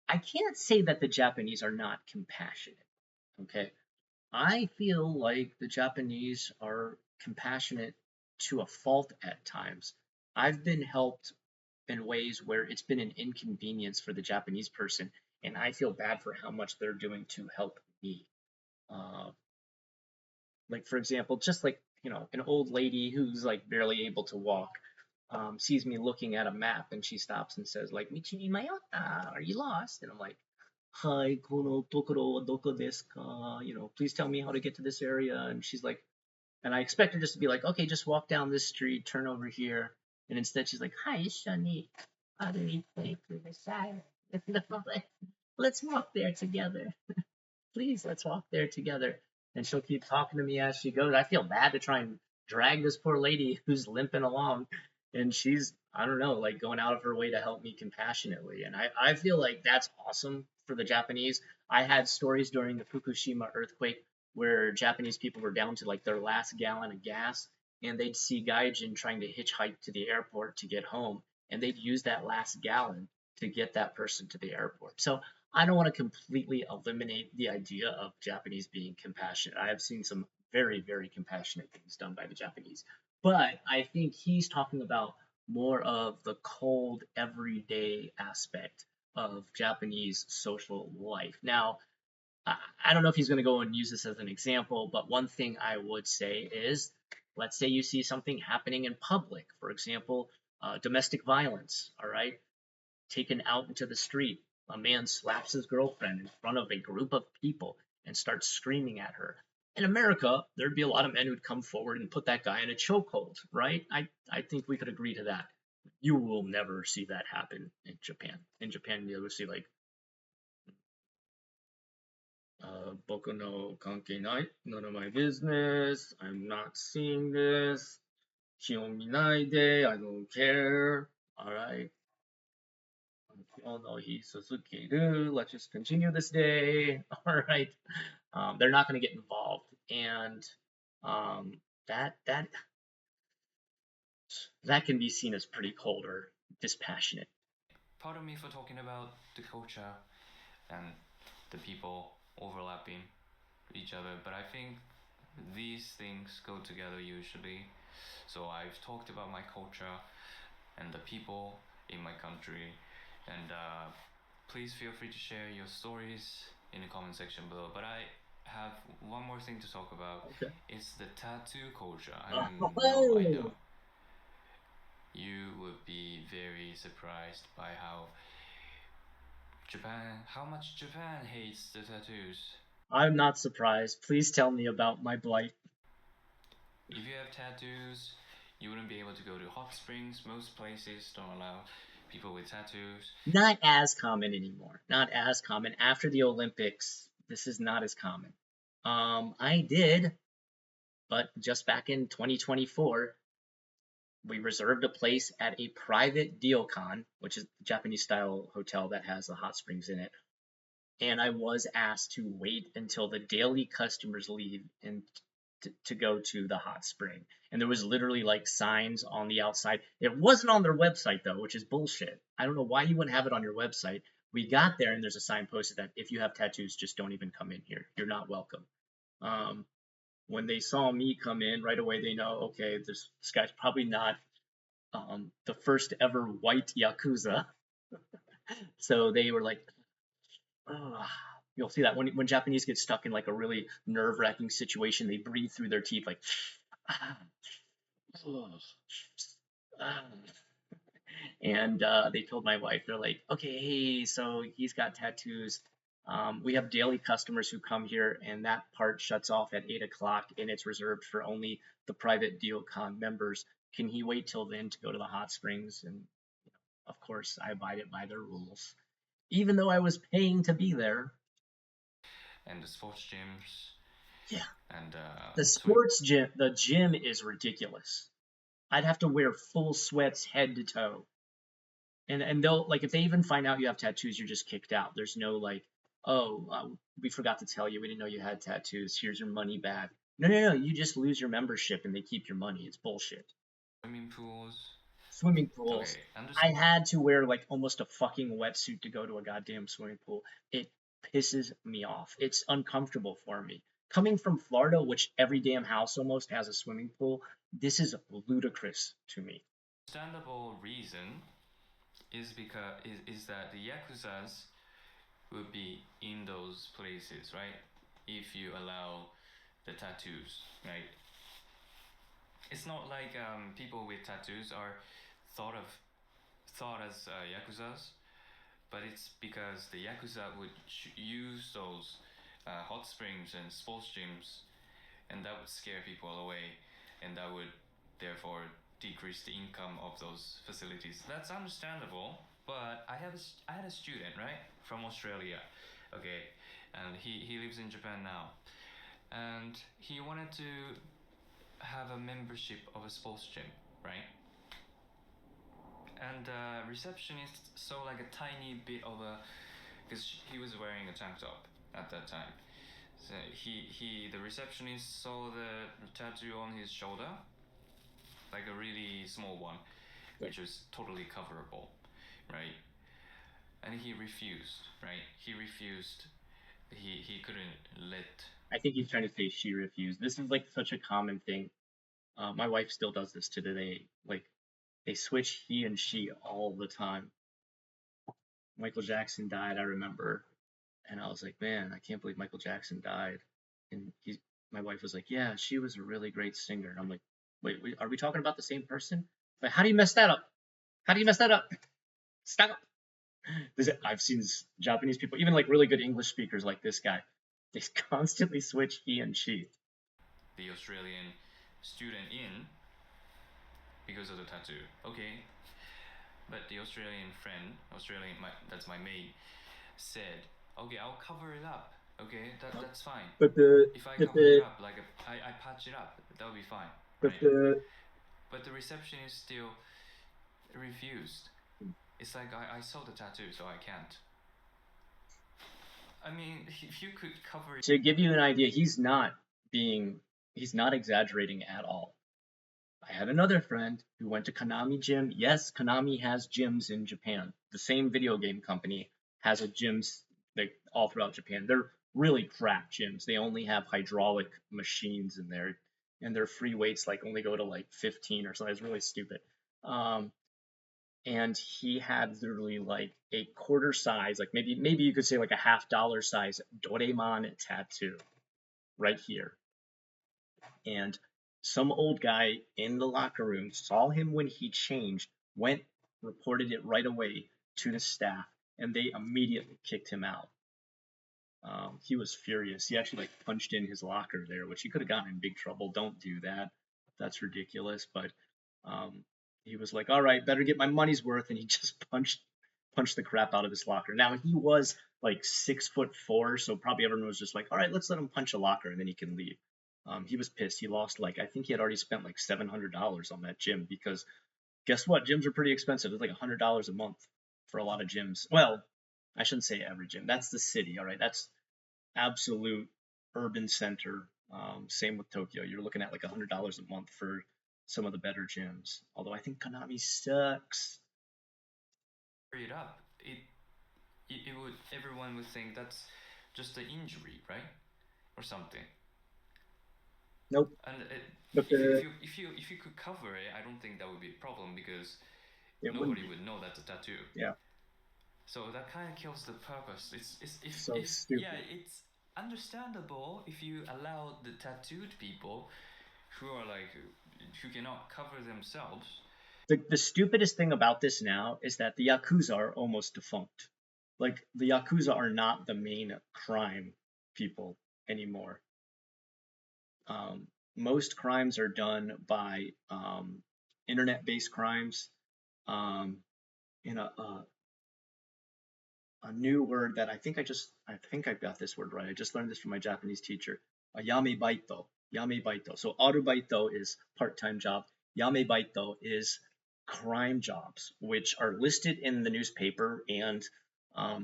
Speaker 1: I can't say that the Japanese are not compassionate. Okay. I feel like the Japanese are compassionate to a fault at times. I've been helped in ways where it's been an inconvenience for the Japanese person, and I feel bad for how much they're doing to help me. Uh, like for example, just like an old lady who's like barely able to walk, sees me looking at a map and she stops and says like, "Michi ni mayota, are you lost?" And I'm like, "Hi, kono tokoro wa doko desu ka? Please tell me how to get to this area." And she's like, And I expect her just to be like, okay, just walk down this street, turn over here. And instead she's like, hi, Shani. How do we play to the side? Let's walk there together. Please, let's walk there together. And she'll keep talking to me as she goes. I feel bad to try and drag this poor lady who's limping along. And she's, I don't know, like going out of her way to help me compassionately. And I feel like that's awesome for the Japanese. I had stories during the Fukushima earthquake where Japanese people were down to like their last gallon of gas, and they'd see gaijin trying to hitchhike to the airport to get home, and they'd use that last gallon to get that person to the airport. So I don't want to completely eliminate the idea of Japanese being compassionate. I have seen some very, very compassionate things done by the Japanese. But I think he's talking about more of the cold, everyday aspect of Japanese social life. Now, I don't know if he's going to go and use this as an example, but one thing I would say is, let's say you see something happening in public, for example, domestic violence, all right, taken out into the street. A man slaps his girlfriend in front of a group of people and starts screaming at her. In America, there'd be a lot of men who'd come forward and put that guy in a chokehold, right? I think we could agree to that. You will never see that happen in Japan. In Japan, you'll see like boku no kankei nai, none of my business. I'm not seeing this. 気を見ないで, I don't care. All right. Oh no, he's Suzuki. Let's just continue this day. All right. They're not going to get involved, and um, that that can be seen as pretty cold or dispassionate.
Speaker 2: Pardon me for talking about the culture and the people overlapping each other, but I think these things go together usually. So I've talked about my culture and the people in my country, and please feel free to share your stories in the comment section below. But I have one more thing to talk about.
Speaker 1: Okay.
Speaker 2: It's the tattoo culture. I know
Speaker 1: Oh,
Speaker 2: you would be very surprised by how much Japan hates the tattoos.
Speaker 1: I'm not surprised. Please tell me about my blight.
Speaker 2: If you have tattoos, you wouldn't be able to go to hot springs. Most places don't allow people with tattoos.
Speaker 1: Not as common anymore. Not as common. After the Olympics, this is not as common. I did, but just back in 2024, we reserved a place at a private ryokan, which is a Japanese style hotel that has the hot springs in it. And I was asked to wait until the daily customers leave and to go to the hot spring. And there was literally like signs on the outside. It wasn't on their website though, which is bullshit. I don't know why you wouldn't have it on your website. We got there and there's a sign posted that if you have tattoos, just don't even come in here. You're not welcome. Um, when they saw me come in right away, they know, okay, this guy's probably not the first ever white yakuza. So they were like, oh. You'll see that when Japanese get stuck in like a really nerve wracking situation, they breathe through their teeth like, ah, oh, ah. And they told my wife, they're like, okay, hey, so he's got tattoos. We have daily customers who come here, and that part shuts off at 8 o'clock, and it's reserved for only the private Ryokan members. Can he wait till then to go to the hot springs? And of course, I abided by their rules, even though I was paying to be there.
Speaker 2: And the sports gyms.
Speaker 1: Yeah.
Speaker 2: And
Speaker 1: the sports gym, the gym is ridiculous. I'd have to wear full sweats head to toe. And they'll like if they even find out you have tattoos, you're just kicked out. There's no like, oh, we forgot to tell you, we didn't know you had tattoos. Here's your money back. No, no, no. You just lose your membership and they keep your money. It's bullshit.
Speaker 2: Swimming pools.
Speaker 1: Swimming pools.
Speaker 2: Okay,
Speaker 1: I had to wear like almost a fucking wetsuit to go to a goddamn swimming pool. It pisses me off. It's uncomfortable for me. Coming from Florida, which every damn house almost has a swimming pool, this is ludicrous to me.
Speaker 2: Understandable reason is that the yakuzas will be in those places, right? If you allow the tattoos, right? It's not like people with tattoos are thought as yakuzas, but it's because the yakuza would use those hot springs and sports gyms and that would scare people away, and that would therefore decrease the income of those facilities. That's understandable, but I had a student, right, from Australia, okay, and he lives in Japan now, and he wanted to have a membership of a sports gym, right? And receptionist saw like a tiny bit of a, because he was wearing a tank top at that time. So the receptionist saw the tattoo on his shoulder, like a really small one,
Speaker 1: Right.
Speaker 2: which was totally coverable, right? And he refused, right? He refused. He couldn't let.
Speaker 1: I think he's trying to say she refused. This is like such a common thing. My wife still does this to today. Like they switch he and she all the time. Michael Jackson died, I remember, and I was like, man, I can't believe Michael Jackson died. And my wife was like, yeah, she was a really great singer. And I'm like, wait, are we talking about the same person? Like, how do you mess that up? How do you mess that up? Stop. I've seen Japanese people, even like really good English speakers like this guy, they constantly switch he and she.
Speaker 2: The Australian student in because of the tattoo. Okay, but the Australian friend, that's my mate, said, okay, I'll cover it up. Okay, that's fine.
Speaker 1: But the
Speaker 2: If I
Speaker 1: but
Speaker 2: cover it
Speaker 1: the
Speaker 2: up, like I patch it up, that'll be fine,
Speaker 1: but
Speaker 2: right?
Speaker 1: the
Speaker 2: But the receptionist still refused. It's like I saw the tattoo, so I can't. I mean, if you could cover it.
Speaker 1: To give you an idea, he's not exaggerating at all. I had another friend who went to Konami Gym. Yes, Konami has gyms in Japan. The same video game company has a gyms like all throughout Japan. They're really crap gyms. They only have hydraulic machines in there, and their free weights like only go to like 15 or something. It's really stupid. Um, and he had literally like a quarter size, like maybe you could say like a $50 size Doraemon tattoo right here. And some old guy in the locker room saw him when he changed, went, reported it right away to the staff, and they immediately kicked him out. He was furious. He actually like punched in his locker there, which he could have gotten in big trouble. Don't do that. That's ridiculous. But um, he was like, "All right, better get my money's worth," and he just punched the crap out of his locker. Now he was like 6'4", so probably everyone was just like, "All right, let's let him punch a locker and then he can leave." He was pissed. He lost like I think he had already spent like $700 on that gym because guess what? Gyms are pretty expensive. It's like $100 a month for a lot of gyms. Well, I shouldn't say every gym. That's the city. All right, that's absolute urban center. Same with Tokyo. You're looking at like $100 a month for some of the better gyms. Although I think Konami sucks.
Speaker 2: It up. It would, everyone would think that's just an injury, right, or something.
Speaker 1: Nope.
Speaker 2: And
Speaker 1: But the
Speaker 2: if you could cover it, I don't think that would be a problem because
Speaker 1: it wouldn't
Speaker 2: nobody
Speaker 1: be.
Speaker 2: would know that's a tattoo.
Speaker 1: Yeah.
Speaker 2: So that kind of kills the purpose. It's
Speaker 1: So
Speaker 2: if yeah,
Speaker 1: stupid.
Speaker 2: it's understandable if you allow the tattooed people who are like who cannot cover themselves.
Speaker 1: The stupidest thing about this now is that the Yakuza are almost defunct. Like the Yakuza are not the main crime people anymore. Most crimes are done by internet-based crimes. Um, in a new word that I think I got this word right. I just learned this from my Japanese teacher. A yame baito. Yame baito. So arubaito is part-time job. Yame baito is crime jobs, which are listed in the newspaper and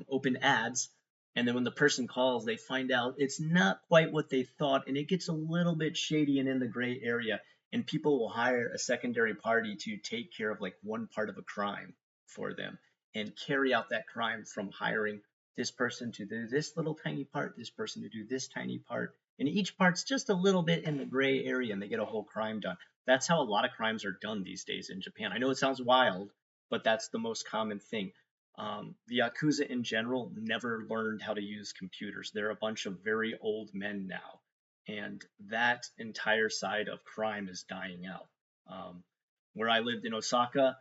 Speaker 1: open ads. And then when the person calls, they find out it's not quite what they thought, and it gets a little bit shady and in the gray area. And people will hire a secondary party to take care of like one part of a crime for them and carry out that crime from hiring this person to do this little tiny part, this person to do this tiny part. And each part's just a little bit in the gray area and they get a whole crime done. That's how a lot of crimes are done these days in Japan. I know it sounds wild, but that's the most common thing. The Yakuza in general never learned how to use computers. They're a bunch of very old men now. And that entire side of crime is dying out. Where I lived in Osaka,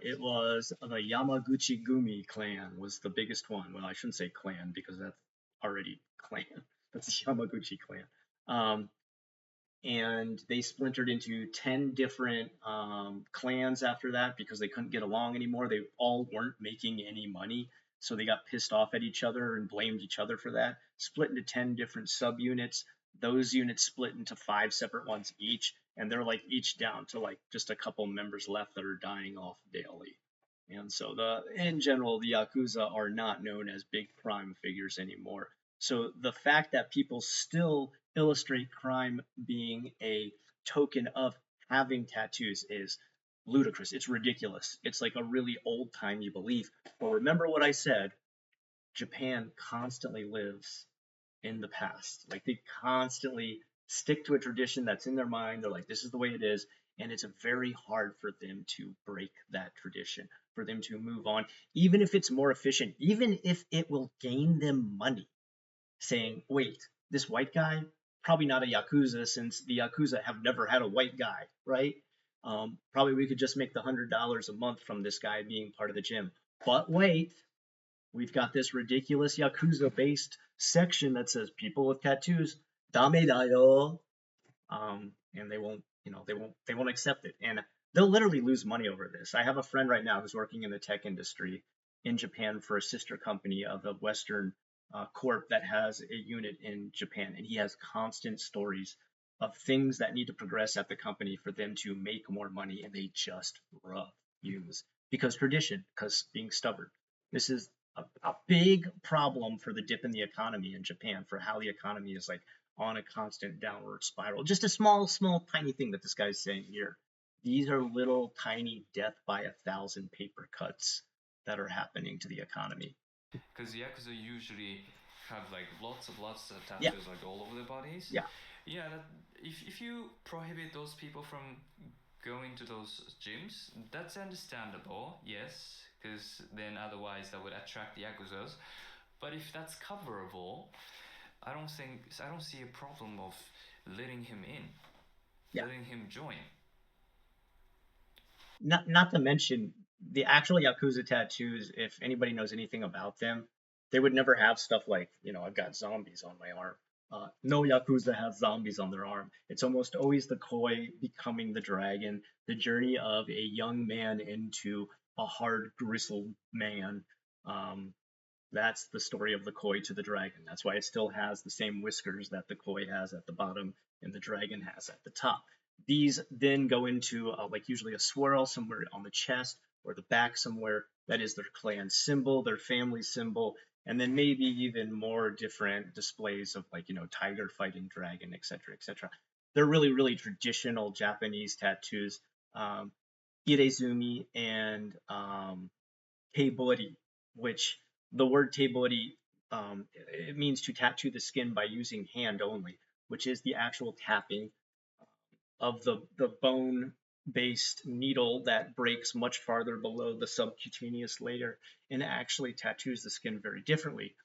Speaker 1: it was the Yamaguchi Gumi clan was the biggest one. Well, I shouldn't say clan because that's already clan. That's the Yamaguchi clan. Um, and they splintered into 10 different clans after that because they couldn't get along anymore. They all weren't making any money. So they got pissed off at each other and blamed each other for that. Split into 10 different subunits. Those units split into 5 separate ones each. And they're like each down to like just a couple members left that are dying off daily. And so in general, the Yakuza are not known as big crime figures anymore. So the fact that people still illustrate crime being a token of having tattoos is ludicrous. It's ridiculous. It's like a really old timey belief. But remember what I said, Japan constantly lives in the past. Like they constantly stick to a tradition that's in their mind. They're like, this is the way it is. And it's very hard for them to break that tradition, for them to move on, even if it's more efficient, even if it will gain them money. Saying, wait, this white guy, probably not a Yakuza since the Yakuza have never had a white guy, right? Probably we could just make the $100 a month from this guy being part of the gym. But wait, we've got this ridiculous Yakuza based section that says people with tattoos, dame da yo. And they won't accept it. And they'll literally lose money over this. I have a friend right now who's working in the tech industry in Japan for a sister company of a Western corp that has a unit in Japan, and he has constant stories of things that need to progress at the company for them to make more money, and they just refuse because tradition, because being stubborn. This is a big problem for the dip in the economy in Japan, for how the economy is like on a constant downward spiral. Just a small, tiny thing that this guy's saying here. These are little tiny death by 1,000 paper cuts that are happening to the economy.
Speaker 2: Because Yakuza usually have like lots of
Speaker 1: Yeah,
Speaker 2: tattoos like all over their bodies.
Speaker 1: yeah,
Speaker 2: Yeah, that, if you prohibit those people from going to those gyms, that's understandable, yes, because then otherwise that would attract the Yakuzas. But if that's coverable, I don't see a problem of letting him in,
Speaker 1: yeah.
Speaker 2: letting him join.
Speaker 1: Not to mention the actual Yakuza tattoos, if anybody knows anything about them, they would never have stuff like, I've got zombies on my arm. No Yakuza has zombies on their arm. It's almost always the koi becoming the dragon, the journey of a young man into a hard, gristled man. Um, that's the story of the koi to the dragon. That's why it still has the same whiskers that the koi has at the bottom and the dragon has at the top. These then go into like usually a swirl somewhere on the chest or the back somewhere. That is their clan symbol, their family symbol, and then maybe even more different displays of like, tiger fighting dragon, etc., etc. They're really, really traditional Japanese tattoos. Irezumi and teibori, which the word teibori it means to tattoo the skin by using hand only, which is the actual tapping of the bone based needle that breaks much farther below the subcutaneous layer and actually tattoos the skin very differently.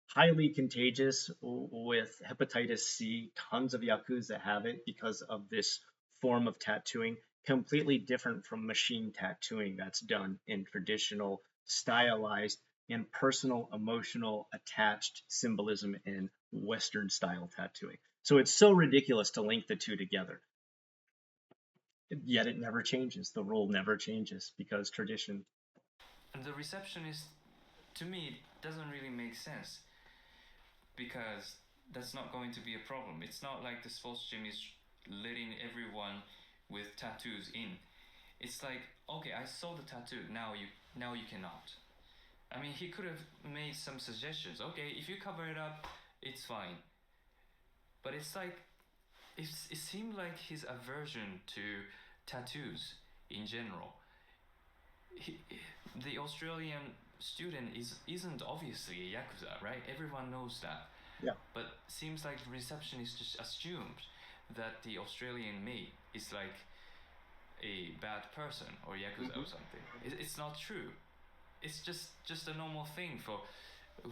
Speaker 1: Highly contagious with hepatitis C. Tons of yakuza have it because of this form of tattooing. Completely different from machine tattooing that's done in traditional, stylized, and personal, emotional, attached symbolism in Western style tattooing. So it's so ridiculous to link the two together. Yet it never changes. The rule never changes because tradition.
Speaker 2: And the receptionist, to me, doesn't really make sense because that's not going to be a problem. It's not like the sports gym is letting everyone with tattoos in. It's like, okay, I saw the tattoo. Now you cannot. I mean, he could have made some suggestions. Okay, if you cover it up, it's fine. But it's like it seemed like his aversion to tattoos in general. He, the Australian student isn't obviously a yakuza, right? Everyone knows that.
Speaker 1: Yeah.
Speaker 2: But seems like the receptionist just assumed that the Australian mate is like a bad person or yakuza
Speaker 1: Mm-hmm.
Speaker 2: or something. It's not true. It's just a normal thing for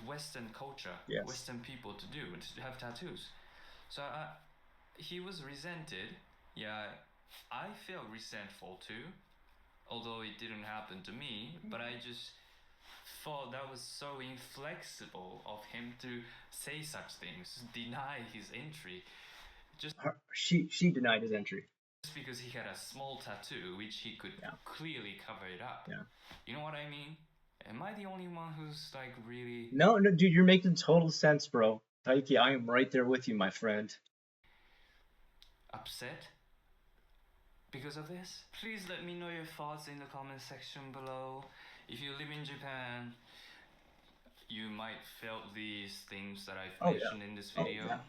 Speaker 2: Western culture,
Speaker 1: Yes.
Speaker 2: Western people to do, to have tattoos. So he was resented. Yeah, I felt resentful too, although it didn't happen to me. But I just thought that was so inflexible of him to say such things, deny his entry just
Speaker 1: She denied his entry.
Speaker 2: because he had a small tattoo, which he could
Speaker 1: Yeah.
Speaker 2: clearly cover it up.
Speaker 1: Yeah.
Speaker 2: You know what I mean? Am I the only one who's like really
Speaker 1: No, no, dude, you're making total sense, bro. Taiki, I am right there with you, my friend.
Speaker 2: upset because of this? Please let me know your thoughts in the comment section below. If you live in Japan, you might felt these things that I've
Speaker 1: Oh yeah.
Speaker 2: mentioned in this
Speaker 1: Oh
Speaker 2: video.
Speaker 1: yeah.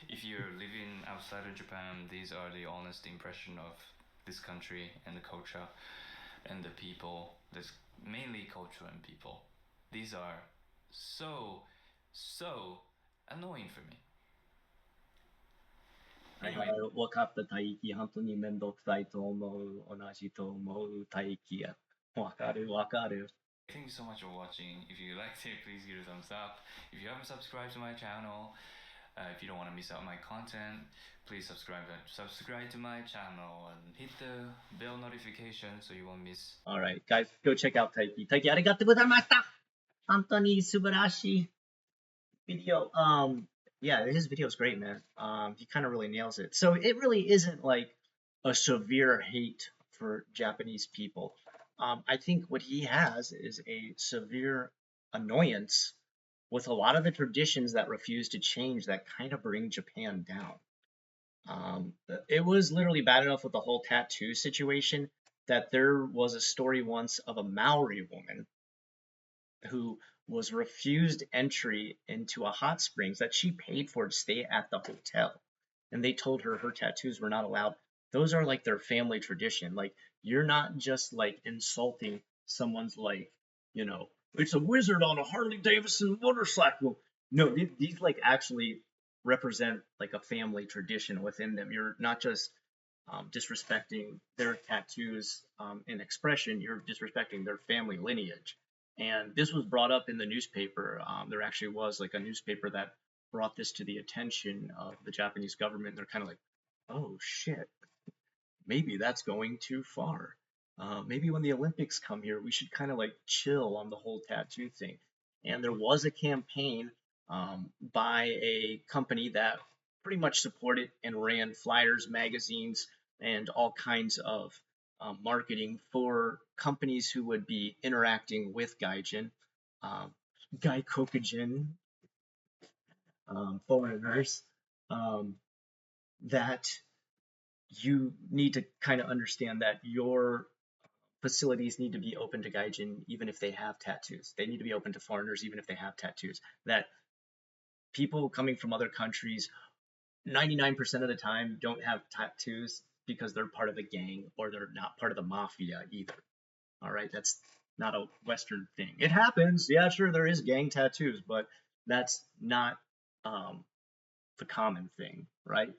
Speaker 2: If you're living outside of Japan, these are the honest impression of this country and the culture and the people. This mainly culture and people. These are so annoying for me.
Speaker 1: はい
Speaker 2: Anyway,
Speaker 1: わかった大気、本当にめんどくさいと思う。同じと思う大気や。わかるわかる。
Speaker 2: thank you so much for watching. If you liked it, please give it a thumbs up. If you haven't subscribed to my channel, if you don't want to miss out my content, please subscribe to my channel and hit the bell notification so you won't miss.
Speaker 1: Alright, guys, go check out Taiki. Taiki, ありがとうございました。本当に素晴らしい video. Yeah, his video is great, man. He kind of really nails it. So it really isn't like a severe hate for Japanese people. I think what he has is a severe annoyance with a lot of the traditions that refuse to change that kind of bring Japan down. It was literally bad enough with the whole tattoo situation that there was a story once of a Maori woman who was refused entry into a hot springs that she paid for to stay at the hotel. And they told her her tattoos were not allowed. Those are like their family tradition. Like, you're not just like insulting someone's life, you know, it's a wizard on a Harley Davidson motorcycle. No, these like actually represent like a family tradition within them. You're not just disrespecting their tattoos and expression, you're disrespecting their family lineage. And this was brought up in the newspaper. There actually was like a newspaper that brought this to the attention of the Japanese government. They're kind of like, oh shit, maybe that's going too far. Maybe when the Olympics come here, we should kind of like chill on the whole tattoo thing. And there was a campaign by a company that pretty much supported and ran flyers, magazines, and all kinds of marketing for companies who would be interacting with Gaijin, um, Gaikokujin, foreigners, um, that you need to kind of understand that your facilities need to be open to Gaijin even if they have tattoos. They need to be open to foreigners even if they have tattoos. That people coming from other countries 99% of the time don't have tattoos because they're part of a gang or they're not part of the mafia either. All right, that's not a Western thing. It happens, yeah, sure, there is gang tattoos, but that's not um, the common thing, right?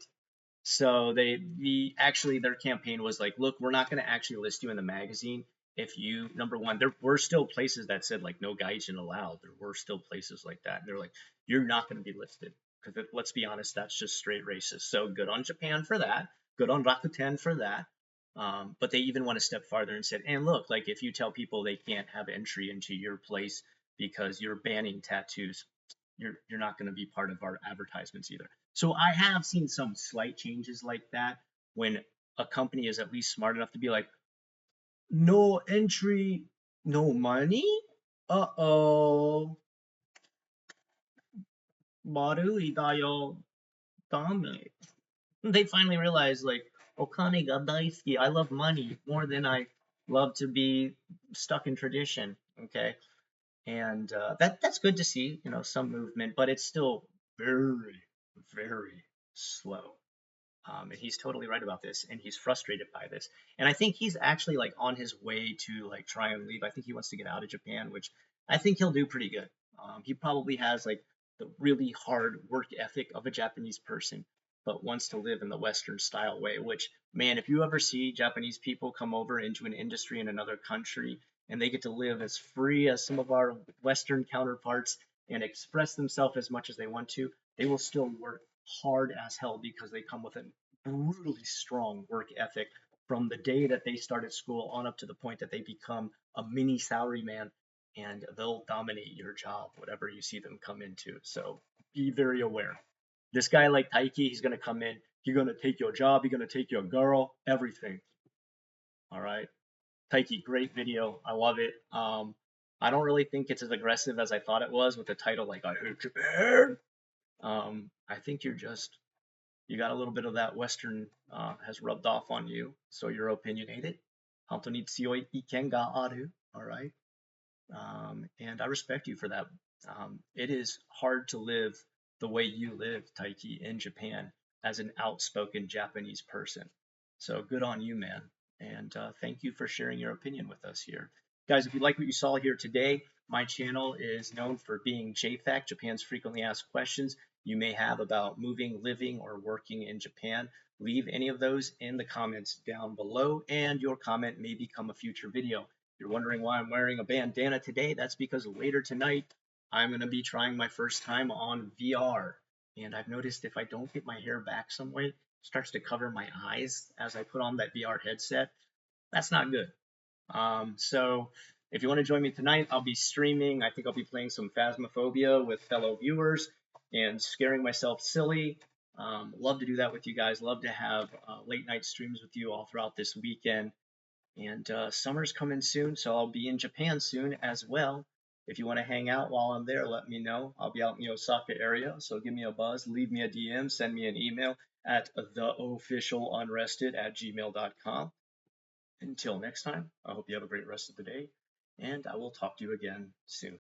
Speaker 1: So the actually their campaign was like, look, we're not going to actually list you in the magazine if you number one, there were still places that said like no gaijin allowed. There were still places like that. And they're like, you're not going to be listed because let's be honest, that's just straight racist. So good on Japan for that. Good on Rakuten for that. But they even went a step farther and said, and look, like if you tell people they can't have entry into your place because you're banning tattoos, you're not going to be part of our advertisements either. So I have seen some slight changes like that when a company is at least smart enough to be like, no entry, no money. Uh-oh. Marui da yo dame. They finally realized like, okane ga daisuki. I love money more than I love to be stuck in tradition. Okay. And that's good to see, you know, some movement, but it's still very, very slow. And he's totally right about this, and he's frustrated by this. And I think he's actually like on his way to like try and leave. I think he wants to get out of Japan, which I think he'll do pretty good. He probably has like the really hard work ethic of a Japanese person, but wants to live in the Western style way. Which, man, if you ever see Japanese people come over into an industry in another country and they get to live as free as some of our Western counterparts and express themselves as much as they want to, they will still work hard as hell because they come with a brutally strong work ethic from the day that they started school on up to the point that they become a mini salaryman, and they'll dominate your job, whatever you see them come into. So be very aware. This guy like Taiki, he's gonna come in, he's gonna take your job, he's gonna take your girl, everything. All right. Taiki, great video. I love it. I don't really think it's as aggressive as I thought it was with the title like I hate Japan. I think you got a little bit of that Western has rubbed off on you, so you're opinionated. 本当に強い意見がある. All right. And I respect you for that. It is hard to live the way you live, Taiki, in Japan as an outspoken Japanese person. So good on you, man. And thank you for sharing your opinion with us here. Guys, if you like what you saw here today, my channel is known for being JFAQ, Japan's frequently asked questions you may have about moving, living, or working in Japan. Leave any of those in the comments down below, and your comment may become a future video. You're wondering why I'm wearing a bandana today? That's because later tonight, I'm going to be trying my first time on VR. And I've noticed if I don't get my hair back some way, it starts to cover my eyes as I put on that VR headset. That's not good. So if you want to join me tonight, I'll be streaming. I think I'll be playing some Phasmophobia with fellow viewers and scaring myself silly. Love to do that with you guys. Love to have late night streams with you all throughout this weekend. And summer's coming soon, so I'll be in Japan soon as well. If you want to hang out while I'm there, let me know. I'll be out in the Osaka area, so give me a buzz, leave me a DM, send me an email at theofficialunrested@gmail.com. Until next time, I hope you have a great rest of the day, and I will talk to you again soon.